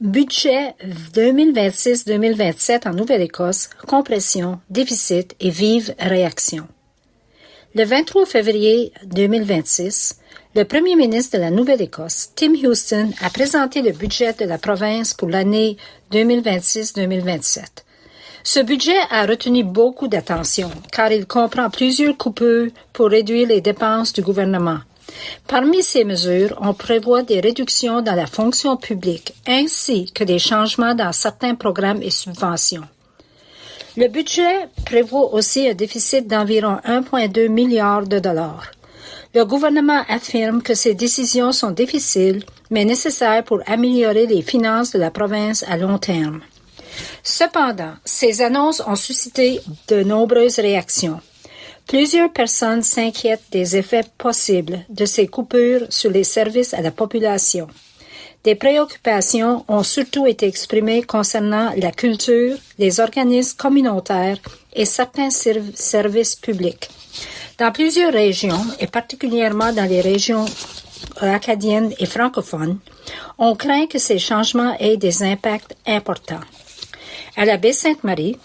Budget 2026-2027 en Nouvelle-Écosse, compression, déficit et vive réaction. Le 23 février 2026, le premier ministre de la Nouvelle-Écosse, Tim Houston, a présenté le budget de la province pour l'année 2026-2027. Ce budget a retenu beaucoup d'attention car il comprend plusieurs coupures pour réduire les dépenses du gouvernement. Parmi ces mesures, on prévoit des réductions dans la fonction publique ainsi que des changements dans certains programmes et subventions. Le budget prévoit aussi un déficit d'environ 1,2 milliard de dollars. Le gouvernement affirme que ces décisions sont difficiles, mais nécessaires pour améliorer les finances de la province à long terme. Cependant, ces annonces ont suscité de nombreuses réactions. Plusieurs personnes s'inquiètent des effets possibles de ces coupures sur les services à la population. Des préoccupations ont surtout été exprimées concernant la culture, les organismes communautaires et certains services publics. Dans plusieurs régions, et particulièrement dans les régions acadiennes et francophones, on craint que ces changements aient des impacts importants. À la Baie-Sainte-Marie,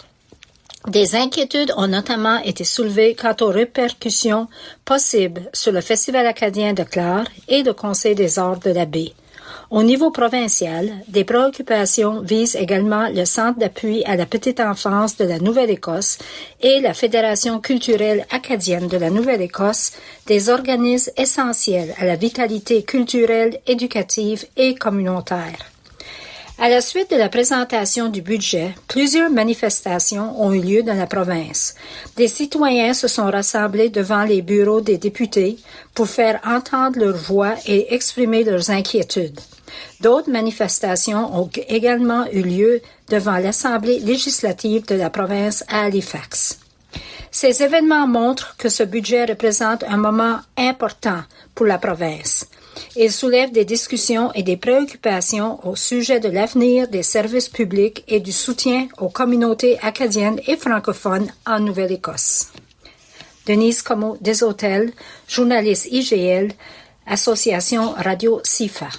des inquiétudes ont notamment été soulevées quant aux répercussions possibles sur le Festival acadien de Clare et le Conseil des arts de la baie. Au niveau provincial, des préoccupations visent également le Centre d'appui à la petite enfance de la Nouvelle-Écosse et la Fédération culturelle acadienne de la Nouvelle-Écosse, des organismes essentiels à la vitalité culturelle, éducative et communautaire. À la suite de la présentation du budget, plusieurs manifestations ont eu lieu dans la province. Des citoyens se sont rassemblés devant les bureaux des députés pour faire entendre leur voix et exprimer leurs inquiétudes. D'autres manifestations ont également eu lieu devant l'Assemblée législative de la province à Halifax. Ces événements montrent que ce budget représente un moment important pour la province. Il soulève des discussions et des préoccupations au sujet de l'avenir des services publics et du soutien aux communautés acadiennes et francophones en Nouvelle-Écosse. Denise Comeau des Hôtels, journaliste IGL, Association Radio CIFA.